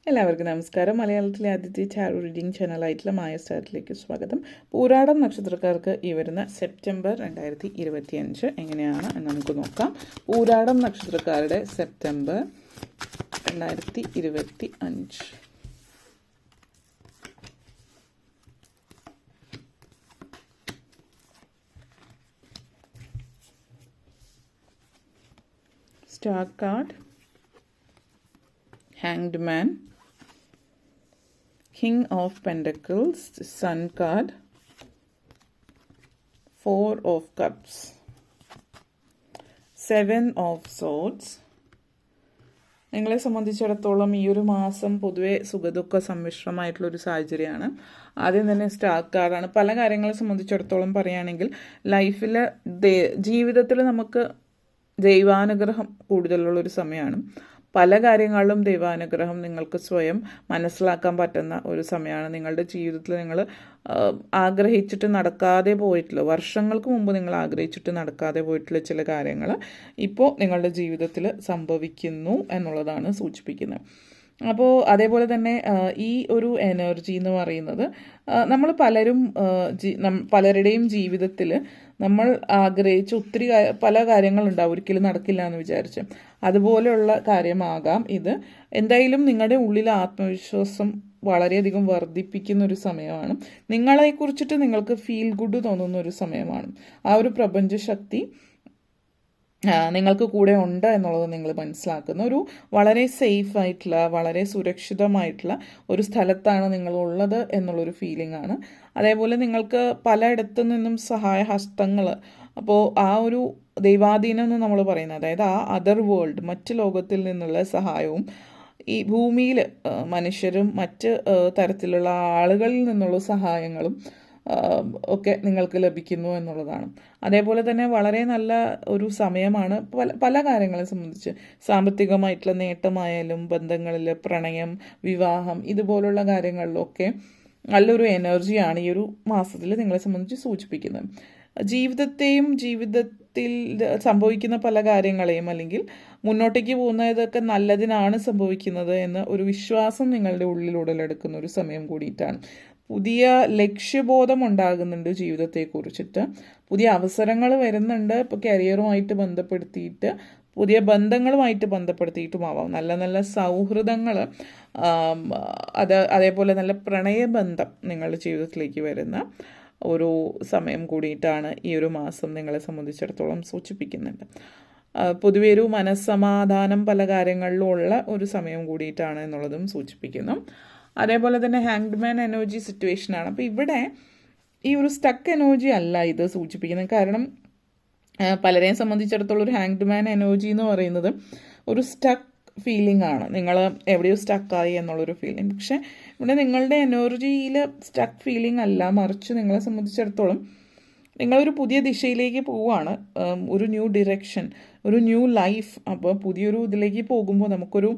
എല്ലാവർക്കും നമസ്കാരം. മലയാളത്തിലെ ആദ്യത്തെ ടാരോ റീഡിംഗ് ചാനലായിട്ടുള്ള മായ സ്റ്റാറിലേക്ക് സ്വാഗതം. പൂരാടം നക്ഷത്രക്കാർക്ക് ഈ വരുന്ന സെപ്റ്റംബർ 2025 എങ്ങനെയാണ് എന്ന് നമുക്ക് നോക്കാം. പൂരാടം നക്ഷത്രക്കാരുടെ September 2025. Star card, Hanged Man, King of Pentacles, Sun card, Four of Cups, Seven of Swords. നിങ്ങളെ സംബന്ധിച്ചിടത്തോളം ഈ ഒരു മാസം പൊതുവെ സുഖദുഃഖ സമ്മിശ്രമായിട്ടുള്ളൊരു സാഹചര്യമാണ്. ആദ്യം തന്നെ സ്റ്റാർ കാർഡാണ്. പല കാര്യങ്ങളെ സംബന്ധിച്ചിടത്തോളം പറയുകയാണെങ്കിൽ ലൈഫിൽ ജീവിതത്തിൽ നമുക്ക് ദൈവാനുഗ്രഹം കൂടുതലുള്ളൊരു സമയമാണ്. പല കാര്യങ്ങളിലും ദൈവാനുഗ്രഹം നിങ്ങൾക്ക് സ്വയം മനസ്സിലാക്കാൻ പറ്റുന്ന ഒരു സമയമാണ്. നിങ്ങളുടെ ജീവിതത്തിൽ നിങ്ങൾ ആഗ്രഹിച്ചിട്ട് നടക്കാതെ പോയിട്ടുള്ള, വർഷങ്ങൾക്ക് മുമ്പ് നിങ്ങൾ ആഗ്രഹിച്ചിട്ട് നടക്കാതെ പോയിട്ടുള്ള ചില കാര്യങ്ങൾ ഇപ്പോൾ നിങ്ങളുടെ ജീവിതത്തിൽ സംഭവിക്കുന്നു എന്നുള്ളതാണ് സൂചിപ്പിക്കുന്നത്. അപ്പോൾ അതേപോലെ തന്നെ ഈ ഒരു എനർജി എന്ന് പറയുന്നത് നമ്മൾ പലരുടെയും ജീവിതത്തിൽ നമ്മൾ ആഗ്രഹിച്ച ഒത്തിരി പല കാര്യങ്ങളുണ്ടാവും, ഒരിക്കലും നടക്കില്ല എന്ന് വിചാരിച്ച്. അതുപോലെയുള്ള കാര്യമാകാം ഇത്. എന്തായാലും നിങ്ങളുടെ ഉള്ളിൽ ആത്മവിശ്വാസം വളരെയധികം വർദ്ധിപ്പിക്കുന്ന ഒരു സമയമാണ്. നിങ്ങളെക്കുറിച്ചിട്ട് നിങ്ങൾക്ക് ഫീൽ ഗുഡ് തോന്നുന്ന ഒരു സമയമാണ്. ആ ഒരു പ്രപഞ്ചശക്തി നിങ്ങൾക്ക് കൂടെ ഉണ്ട് എന്നുള്ളത് നിങ്ങൾ മനസ്സിലാക്കുന്ന ഒരു വളരെ സേഫ് ആയിട്ടുള്ള, വളരെ സുരക്ഷിതമായിട്ടുള്ള ഒരു സ്ഥലത്താണ് നിങ്ങളുള്ളത് എന്നുള്ളൊരു ഫീലിംഗ് ആണ്. അതേപോലെ നിങ്ങൾക്ക് പലയിടത്തു നിന്നും സഹായ ഹസ്തങ്ങൾ, അപ്പോൾ ആ ഒരു ദൈവാധീനം എന്ന് നമ്മൾ പറയുന്നത്, അതായത് ആ അതർ വേൾഡ്, മറ്റ് ലോകത്തിൽ നിന്നുള്ള സഹായവും ഈ ഭൂമിയിൽ മനുഷ്യരും മറ്റ് തരത്തിലുള്ള ആളുകളിൽ നിന്നുള്ള സഹായങ്ങളും ഒക്കെ നിങ്ങൾക്ക് ലഭിക്കുന്നു എന്നുള്ളതാണ്. അതേപോലെ തന്നെ വളരെ നല്ല ഒരു സമയമാണ് പല കാര്യങ്ങളെ സംബന്ധിച്ച്. സാമ്പത്തികമായിട്ടുള്ള നേട്ടമായാലും, ബന്ധങ്ങളിൽ, പ്രണയം, വിവാഹം, ഇതുപോലുള്ള കാര്യങ്ങളിലൊക്കെ നല്ലൊരു എനർജിയാണ് ഈ ഒരു മാസത്തിൽ നിങ്ങളെ സംബന്ധിച്ച് സൂചിപ്പിക്കുന്നത്. ജീവിതത്തിൽ സംഭവിക്കുന്ന പല കാര്യങ്ങളെയും, അല്ലെങ്കിൽ മുന്നോട്ടേക്ക് പോകുന്നതൊക്കെ നല്ലതിനാണ് സംഭവിക്കുന്നത് എന്ന ഒരു വിശ്വാസം നിങ്ങളുടെ ഉള്ളിൽ ഉടലെടുക്കുന്ന ഒരു സമയം കൂടിയിട്ടാണ്. പുതിയ ലക്ഷ്യബോധം ഉണ്ടാകുന്നുണ്ട് ജീവിതത്തെക്കുറിച്ചിട്ട്. പുതിയ അവസരങ്ങൾ വരുന്നുണ്ട്. ഇപ്പോൾ കരിയറുമായിട്ട് ബന്ധപ്പെടുത്തിയിട്ട്, പുതിയ ബന്ധങ്ങളുമായിട്ട് ബന്ധപ്പെടുത്തിയിട്ടുമാവാം. നല്ല നല്ല സൗഹൃദങ്ങൾ, അതേപോലെ നല്ല പ്രണയബന്ധം നിങ്ങളുടെ ജീവിതത്തിലേക്ക് വരുന്ന ഒരു സമയം കൂടിയിട്ടാണ് ഈ ഒരു മാസം നിങ്ങളെ സംബന്ധിച്ചിടത്തോളം സൂചിപ്പിക്കുന്നുണ്ട്. പൊതുവെ ഒരു മനസ്സമാധാനം പല കാര്യങ്ങളിലും ഉള്ള ഒരു സമയം കൂടിയിട്ടാണ് എന്നുള്ളതും സൂചിപ്പിക്കുന്നു. അതേപോലെ തന്നെ ഹാങ്ഡ് മാൻ എനർജി സിറ്റുവേഷനാണ്. അപ്പോൾ ഇവിടെ ഈ ഒരു സ്റ്റക്ക് എനർജി അല്ല ഇത് സൂചിപ്പിക്കുന്നത്. കാരണം പലരെയും സംബന്ധിച്ചിടത്തോളം ഒരു ഹാങ്ഡ് മാൻ എനർജി എന്ന് പറയുന്നത് ഒരു സ്റ്റക്ക് ഫീലിംഗ് ആണ്. നിങ്ങൾ എവിടെയോ സ്റ്റക്കായി എന്നുള്ളൊരു ഫീലിംഗ്. പക്ഷേ ഇവിടെ നിങ്ങളുടെ എനർജിയിൽ സ്റ്റക്ക് ഫീലിംഗ് അല്ല, മറിച്ച് നിങ്ങളെ സംബന്ധിച്ചിടത്തോളം നിങ്ങളൊരു പുതിയ ദിശയിലേക്ക് പോവുകയാണ്. ഒരു ന്യൂ ഡിറക്ഷൻ, ഒരു ന്യൂ ലൈഫ്. അപ്പോൾ പുതിയൊരു ഇതിലേക്ക് പോകുമ്പോൾ നമുക്കൊരു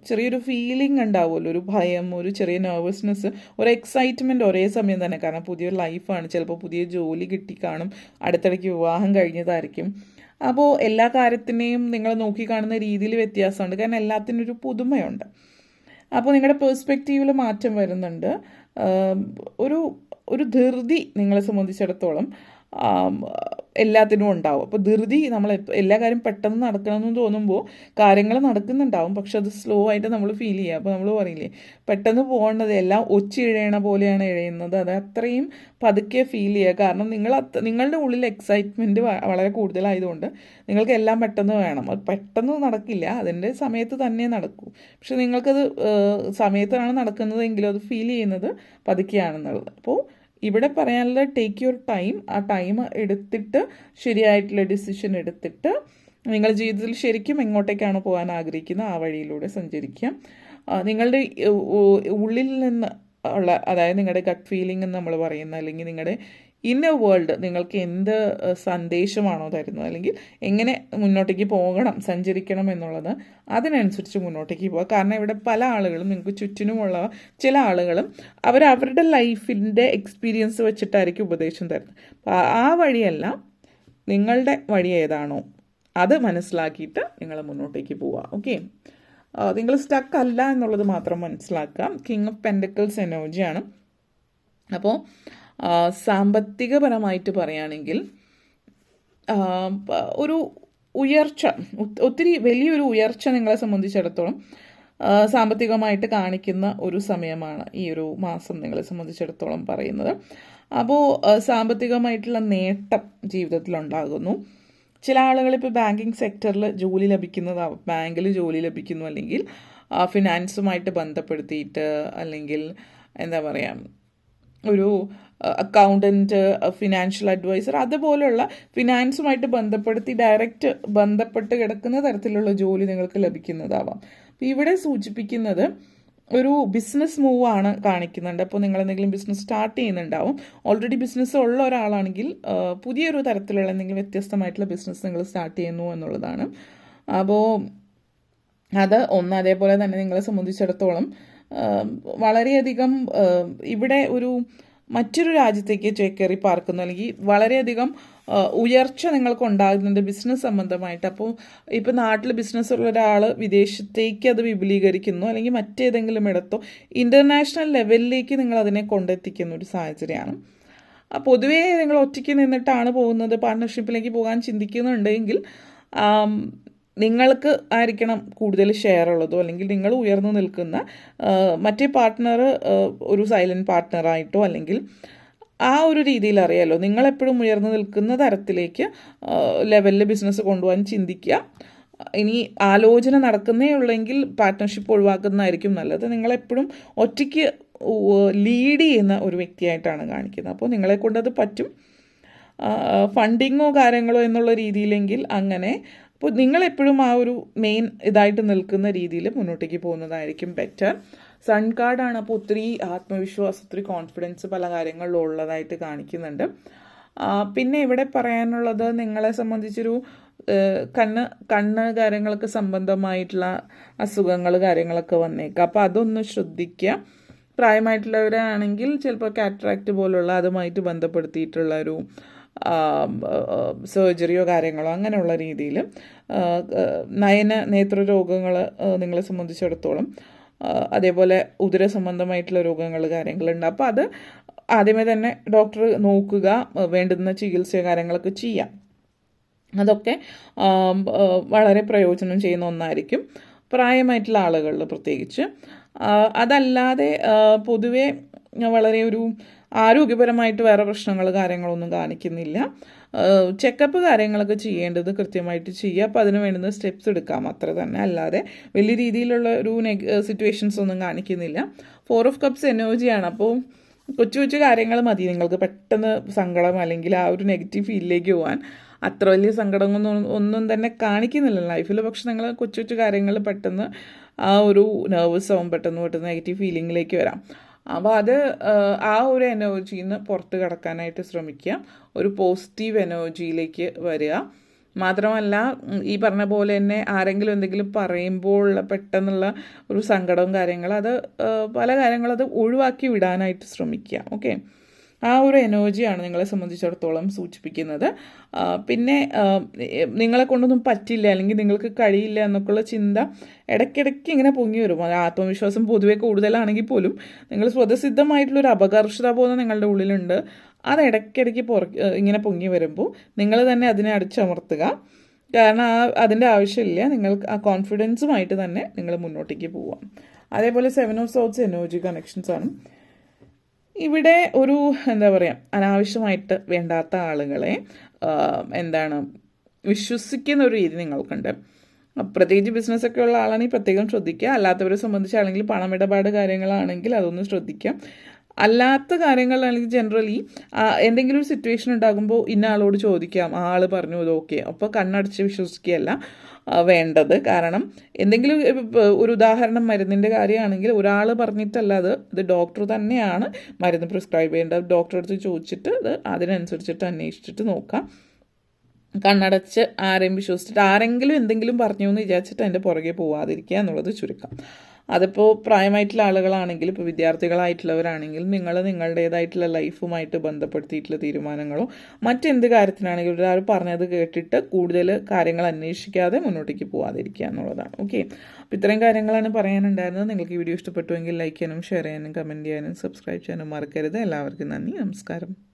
ചെറിയൊരു ഫീലിംഗ് ഉണ്ടാവുമല്ലോ, ഒരു ഭയം, ഒരു ചെറിയ നെർവസ്നെസ്, ഒരു എക്സൈറ്റ്മെൻറ്റ് ഒരേ സമയം തന്നെ. കാരണം പുതിയൊരു ലൈഫാണ്, ചിലപ്പോൾ പുതിയ ജോലി കിട്ടിക്കാണും, അടുത്തിടയ്ക്ക് വിവാഹം കഴിഞ്ഞതായിരിക്കും. അപ്പോൾ എല്ലാ കാര്യത്തിനെയും നിങ്ങൾ നോക്കിക്കാണുന്ന രീതിയിൽ വ്യത്യാസമുണ്ട്. കാരണം എല്ലാത്തിനും ഒരു പുതുമയുണ്ട്. അപ്പോൾ നിങ്ങളുടെ പെർസ്പെക്റ്റീവിൽ മാറ്റം വരുന്നുണ്ട്. ഒരു ധൃതി നിങ്ങളെ സംബന്ധിച്ചിടത്തോളം എല്ലാത്തിനും ഉണ്ടാവും. അപ്പോൾ ധൃതി, നമ്മൾ എല്ലാ കാര്യം പെട്ടെന്ന് നടക്കണമെന്ന് തോന്നുമ്പോൾ കാര്യങ്ങൾ നടക്കുന്നുണ്ടാവും, പക്ഷെ അത് സ്ലോ ആയിട്ട് നമ്മൾ ഫീൽ ചെയ്യുക. അപ്പോൾ നമ്മൾ പറയില്ലേ, പെട്ടെന്ന് പോകേണ്ടത് എല്ലാം ഒച്ചിഴയണ പോലെയാണ് ഇഴയുന്നത്, അത് അത്രയും പതുക്കെ ഫീൽ ചെയ്യുക. കാരണം നിങ്ങളുടെ ഉള്ളിൽ എക്സൈറ്റ്മെൻറ്റ് വളരെ കൂടുതലായതുകൊണ്ട് നിങ്ങൾക്ക് എല്ലാം പെട്ടെന്ന് വേണം. അത് പെട്ടെന്ന് നടക്കില്ല, അതിൻ്റെ സമയത്ത് തന്നെ നടക്കൂ. പക്ഷെ നിങ്ങൾക്കത് സമയത്താണ് നടക്കുന്നതെങ്കിലും അത് ഫീൽ ചെയ്യുന്നത് പതുക്കെയാണെന്നുള്ളത്. അപ്പോൾ ഇവിടെ പറയാനുള്ള ടേക്ക് യുവർ ടൈം. ആ ടൈം എടുത്തിട്ട് ശരിയായിട്ടുള്ള ഡിസിഷൻ എടുത്തിട്ട് നിങ്ങളുടെ ജീവിതത്തിൽ ശരിക്കും എങ്ങോട്ടേക്കാണ് പോകാൻ ആഗ്രഹിക്കുന്നത് ആ വഴിയിലൂടെ സഞ്ചരിക്കുക. നിങ്ങളുടെ ഉള്ളിൽ നിന്ന് ഉള്ള, അതായത് നിങ്ങളുടെ ഗട്ട് ഫീലിംഗ് എന്ന് നമ്മൾ പറയുന്ന, അല്ലെങ്കിൽ നിങ്ങളുടെ ഇന്നർ വേൾഡ് നിങ്ങൾക്ക് എന്ത് സന്ദേശമാണോ തരുന്നത്, അല്ലെങ്കിൽ എങ്ങനെ മുന്നോട്ടേക്ക് പോകണം, സഞ്ചരിക്കണം എന്നുള്ളത്, അതിനനുസരിച്ച് മുന്നോട്ടേക്ക് പോവുക. കാരണം ഇവിടെ പല ആളുകളും, നിങ്ങൾക്ക് ചുറ്റിനുമുള്ള ചില ആളുകളും അവരുടെ ലൈഫിൻ്റെ എക്സ്പീരിയൻസ് വെച്ചിട്ടായിരിക്കും ഉപദേശം തരുന്നത്. ആ വഴിയല്ല, നിങ്ങളുടെ വഴി ഏതാണോ അത് മനസ്സിലാക്കിയിട്ട് നിങ്ങൾ മുന്നോട്ടേക്ക് പോവുക. ഓക്കെ, നിങ്ങൾ സ്റ്റക്ക് അല്ല എന്നുള്ളത് മാത്രം മനസ്സിലാക്കാം. കിങ് ഓഫ് പെൻഡക്കിൾസ് എനർജിയാണ്. അപ്പോൾ സാമ്പത്തികപരമായിട്ട് പറയുകയാണെങ്കിൽ ഒരു ഉയർച്ച, ഒത്തിരി വലിയൊരു ഉയർച്ച നിങ്ങളെ സംബന്ധിച്ചിടത്തോളം സാമ്പത്തികമായിട്ട് കാണിക്കുന്ന ഒരു സമയമാണ് ഈ ഒരു മാസം നിങ്ങളെ സംബന്ധിച്ചിടത്തോളം പറയുന്നത്. അപ്പോൾ സാമ്പത്തികമായിട്ടുള്ള നേട്ടം ജീവിതത്തിലുണ്ടാകുന്നു. ചില ആളുകൾ ഇപ്പോൾ ബാങ്കിങ് സെക്ടറിൽ ജോലി ലഭിക്കുന്നതാവും, ബാങ്കിൽ ജോലി ലഭിക്കുന്നു, അല്ലെങ്കിൽ ഫിനാൻസുമായിട്ട് ബന്ധപ്പെടുത്തിയിട്ട്, അല്ലെങ്കിൽ എന്താ പറയുക, ഒരു അക്കൗണ്ടൻറ്റ്, ഫിനാൻഷ്യൽ അഡ്വൈസർ, അതുപോലെയുള്ള ഫിനാൻസുമായിട്ട് ബന്ധപ്പെടുത്തി ഡയറക്റ്റ് ബന്ധപ്പെട്ട് കിടക്കുന്ന തരത്തിലുള്ള ജോലി നിങ്ങൾക്ക് ലഭിക്കുന്നതാവാം. അപ്പോൾ ഇവിടെ സൂചിപ്പിക്കുന്നത് ഒരു ബിസിനസ് മൂവ് ആണ് കാണിക്കുന്നുണ്ട്. അപ്പോൾ നിങ്ങൾ എന്തെങ്കിലും ബിസിനസ് സ്റ്റാർട്ട് ചെയ്യുന്നുണ്ടാവും. ഓൾറെഡി ബിസിനസ് ഉള്ള ഒരാളാണെങ്കിൽ പുതിയൊരു തരത്തിലുള്ള എന്തെങ്കിലും വ്യത്യസ്തമായിട്ടുള്ള ബിസിനസ് നിങ്ങൾ സ്റ്റാർട്ട് ചെയ്യുന്നു എന്നുള്ളതാണ്. അപ്പോൾ അത് ഒന്ന്. അതേപോലെ തന്നെ നിങ്ങളെ സംബന്ധിച്ചിടത്തോളം വളരെയധികം ഇവിടെ ഒരു മറ്റൊരു രാജ്യത്തേക്ക് ചേക്കേറി പാർക്കുന്നു, അല്ലെങ്കിൽ വളരെയധികം ഉയർച്ച നിങ്ങൾക്ക് ഉണ്ടാകുന്നുണ്ട് ബിസിനസ് സംബന്ധമായിട്ട്. അപ്പോൾ ഇപ്പോൾ നാട്ടിൽ ബിസിനസ് ഉള്ള ഒരാൾ വിദേശത്തേക്ക് അത് വിപുലീകരിക്കുന്നു, അല്ലെങ്കിൽ മറ്റേതെങ്കിലും ഇടത്തോ ഇൻ്റർനാഷണൽ ലെവലിലേക്ക് നിങ്ങൾ അതിനെ കൊണ്ടെത്തിക്കുന്ന ഒരു സാഹചര്യമാണ്. പൊതുവേ നിങ്ങൾ ഒറ്റയ്ക്ക് നിന്നിട്ടാണ് പോകുന്നത്, പാർട്ട്ണർഷിപ്പിലേക്ക് പോകാൻ ചിന്തിക്കുന്നുണ്ടെങ്കിൽ നിങ്ങൾക്ക് ആയിരിക്കണം കൂടുതൽ ഷെയർ ഉള്ളതോ, അല്ലെങ്കിൽ നിങ്ങൾ ഉയർന്നു നിൽക്കുന്ന മറ്റേ പാർട്ട്ണർ ഒരു സൈലൻറ്റ് പാർട്ട്ണറായിട്ടോ, അല്ലെങ്കിൽ ആ ഒരു രീതിയിൽ അറിയാലോ നിങ്ങളെപ്പോഴും ഉയർന്നു നിൽക്കുന്ന തരത്തിലേക്ക് ലെവലിൽ ബിസിനസ് കൊണ്ടുപോകാൻ ചിന്തിക്കുക. ഇനി ആലോചന നടക്കുന്നേ ഉള്ളെങ്കിൽ പാർട്ട്ണർഷിപ്പ് ഒഴിവാക്കുന്നതായിരിക്കും നല്ലത്. നിങ്ങളെപ്പോഴും ഒറ്റയ്ക്ക് ലീഡ് ചെയ്യുന്ന ഒരു വ്യക്തിയായിട്ടാണ് കാണിക്കുന്നത്. അപ്പോൾ നിങ്ങളെ കൊണ്ടത് പറ്റും. ഫണ്ടിങ്ങോ കാര്യങ്ങളോ എന്നുള്ള രീതിയിലെങ്കിൽ അങ്ങനെ. അപ്പോൾ നിങ്ങളെപ്പോഴും ആ ഒരു മെയിൻ ഇതായിട്ട് നിൽക്കുന്ന രീതിയിൽ മുന്നോട്ടേക്ക് പോകുന്നതായിരിക്കും ബെറ്റർ. സൺ കാർഡാണ്. അപ്പോൾ ഒത്തിരി ആത്മവിശ്വാസം, ഒത്തിരി കോൺഫിഡൻസ് പല കാര്യങ്ങളിലും ഉള്ളതായിട്ട് കാണിക്കുന്നുണ്ട്. പിന്നെ ഇവിടെ പറയാനുള്ളത് നിങ്ങളെ സംബന്ധിച്ചൊരു കണ്ണ് കാര്യങ്ങൾക്ക് സംബന്ധമായിട്ടുള്ള അസുഖങ്ങൾ കാര്യങ്ങളൊക്കെ വന്നേക്കാം. അപ്പോൾ അതൊന്ന് ശ്രദ്ധിക്കുക. പ്രായമായിട്ടുള്ളവരാണെങ്കിൽ ചിലപ്പോൾ കാറ്ററാക്റ്റ് പോലുള്ള അതുമായിട്ട് ബന്ധപ്പെടുത്തിയിട്ടുള്ള ഒരു സർജറിയോ കാര്യങ്ങളോ അങ്ങനെയുള്ള രീതിയിൽ നേത്രരോഗങ്ങൾ നിങ്ങളെ സംബന്ധിച്ചിടത്തോളം, അതേപോലെ ഉദര സംബന്ധമായിട്ടുള്ള രോഗങ്ങൾ കാര്യങ്ങളുണ്ട്. അപ്പോൾ അത് ആദ്യമേ തന്നെ ഡോക്ടർ നോക്കുക, വേണ്ടുന്ന ചികിത്സ കാര്യങ്ങളൊക്കെ ചെയ്യാം. അതൊക്കെ വളരെ പ്രയോജനം ചെയ്യുന്ന ഒന്നായിരിക്കും പ്രായമായിട്ടുള്ള ആളുകളിൽ പ്രത്യേകിച്ച്. അതല്ലാതെ പൊതുവെ വളരെ ഒരു ആരോഗ്യപരമായിട്ട് വേറെ പ്രശ്നങ്ങൾ കാര്യങ്ങളൊന്നും കാണിക്കുന്നില്ല. ചെക്കപ്പ് കാര്യങ്ങളൊക്കെ ചെയ്യേണ്ടത് കൃത്യമായിട്ട് ചെയ്യുക. അപ്പോൾ അതിന് വേണ്ടുന്ന സ്റ്റെപ്സ് എടുക്കാം, അത്ര തന്നെ. അല്ലാതെ വലിയ രീതിയിലുള്ള ഒരു സിറ്റുവേഷൻസ് ഒന്നും കാണിക്കുന്നില്ല. 4 ഓഫ് കപ്സ് എനർജിയാണ്. അപ്പോൾ കൊച്ചു കൊച്ചു കാര്യങ്ങൾ മതി നിങ്ങൾക്ക് പെട്ടെന്ന് സങ്കടം അല്ലെങ്കിൽ ആ ഒരു നെഗറ്റീവ് ഫീലിലേക്ക് പോകാൻ. അത്ര വലിയ സങ്കടമൊന്നും തന്നെ കാണിക്കുന്നില്ല ലൈഫിൽ. പക്ഷെ നിങ്ങൾ കൊച്ചു കൊച്ചു കാര്യങ്ങൾ പെട്ടെന്ന് ആ ഒരു നെർവസ് ആവും, പെട്ടെന്ന് നെഗറ്റീവ് ഫീലിങ്ങിലേക്ക് വരാം. അപ്പോൾ അത് ആ ഒരു എനർജിയിൽ നിന്ന് പുറത്ത് കടക്കാനായിട്ട് ശ്രമിക്കുക. ഒരു പോസിറ്റീവ് എനർജിയിലേക്ക് വരിക. മാത്രമല്ല ഈ പറഞ്ഞ പോലെ തന്നെ ആരെങ്കിലും എന്തെങ്കിലും പറയുമ്പോൾ പെട്ടെന്നുള്ള ഒരു സങ്കടവും അത് പല കാര്യങ്ങളും അത് ഒഴിവാക്കി വിടാനായിട്ട് ശ്രമിക്കുക. ഓക്കെ, ആ ഒരു എനർജിയാണ് നിങ്ങളെ സംബന്ധിച്ചിടത്തോളം സൂചിപ്പിക്കുന്നത്. പിന്നെ നിങ്ങളെ കൊണ്ടൊന്നും പറ്റില്ല, അല്ലെങ്കിൽ നിങ്ങൾക്ക് കഴിയില്ല എന്നൊക്കെയുള്ള ചിന്ത ഇടയ്ക്കിടയ്ക്ക് ഇങ്ങനെ പൊങ്ങി വരും. ആത്മവിശ്വാസം പൊതുവെ കൂടുതലാണെങ്കിൽ പോലും നിങ്ങൾ സ്വതസിദ്ധമായിട്ടുള്ളൊരു അപകർഷതാബോധം നിങ്ങളുടെ ഉള്ളിലുണ്ട്. അത് ഇടയ്ക്കിടയ്ക്ക് ഇങ്ങനെ പൊങ്ങി വരുമ്പോൾ നിങ്ങൾ തന്നെ അതിനെ അടിച്ചമർത്തുക. കാരണം അതിൻ്റെ ആവശ്യമില്ല. നിങ്ങൾക്ക് ആ കോൺഫിഡൻസുമായിട്ട് തന്നെ നിങ്ങൾ മുന്നോട്ടേക്ക് പോവാം. അതേപോലെ 7 ഓഫ് സോർഡ്സ് എനർജി കണക്ഷൻസ് ആണ്. ഇവിടെ ഒരു എന്താ പറയുക, അനാവശ്യമായിട്ട് വേണ്ടാത്ത ആളുകളെ വിശ്വസിക്കുന്ന ഒരു രീതി നിങ്ങൾക്കുണ്ട്. പ്രത്യേകിച്ച് ബിസിനസ്സൊക്കെ ഉള്ള ആളാണെങ്കിൽ പ്രത്യേകം ശ്രദ്ധിക്കുക. അല്ലാത്തവരെ സംബന്ധിച്ചാണെങ്കിൽ പണമിടപാട് കാര്യങ്ങളാണെങ്കിൽ അതൊന്ന് ശ്രദ്ധിക്കാം. അല്ലാത്ത കാര്യങ്ങളിലാണെങ്കിൽ ജനറലി എന്തെങ്കിലും ഒരു സിറ്റുവേഷൻ ഉണ്ടാകുമ്പോൾ ഇന്ന ആളോട് ചോദിക്കാം, ആൾ പറഞ്ഞു ഇത് ഓക്കെ, അപ്പോൾ കണ്ണടച്ച് വിശ്വസിക്കുകയല്ല വേണ്ടത്. കാരണം എന്തെങ്കിലും ഒരു ഉദാഹരണം മരുന്നിൻ്റെ കാര്യമാണെങ്കിൽ ഒരാൾ പറഞ്ഞിട്ടല്ല, ഇത് ഡോക്ടർ തന്നെയാണ് മരുന്ന് പ്രിസ്ക്രൈബ് ചെയ്യേണ്ടത്. ഡോക്ടറെ അടുത്ത് ചോദിച്ചിട്ട് അതിനനുസരിച്ചിട്ട് അന്വേഷിച്ചിട്ട് നോക്കാം. കണ്ണടച്ച് ആരെയും വിശ്വസിച്ചിട്ട് ആരെങ്കിലും എന്തെങ്കിലും പറഞ്ഞു എന്ന് വിചാരിച്ചിട്ട് അതിൻ്റെ പുറകെ പോവാതിരിക്കുക എന്നുള്ളത് ചുരുക്കം. അതിപ്പോൾ പ്രായമായിട്ടുള്ള ആളുകളാണെങ്കിൽ, ഇപ്പോൾ വിദ്യാർത്ഥികളായിട്ടുള്ളവരാണെങ്കിൽ നിങ്ങൾ നിങ്ങളുടേതായിട്ടുള്ള ലൈഫുമായിട്ട് ബന്ധപ്പെടുത്തിയിട്ടുള്ള തീരുമാനങ്ങളോ മറ്റെന്ത് കാര്യത്തിനാണെങ്കിലും ഒരാൾ പറഞ്ഞത് കേട്ടിട്ട് കൂടുതൽ കാര്യങ്ങൾ അന്വേഷിക്കാതെ മുന്നോട്ടേക്ക് പോവാതിരിക്കുക എന്നുള്ളതാണ്. ഓക്കെ, അപ്പോൾ ഇത്രയും കാര്യങ്ങളാണ് പറയാനുണ്ടായിരുന്നത്. നിങ്ങൾക്ക് ഈ വീഡിയോ ഇഷ്ടപ്പെട്ടുവെങ്കിൽ ലൈക്ക് ചെയ്യാനും ഷെയർ ചെയ്യാനും കമൻറ്റ് ചെയ്യാനും സബ്സ്ക്രൈബ് ചെയ്യാനും മറക്കരുത്. എല്ലാവർക്കും നന്ദി, നമസ്കാരം.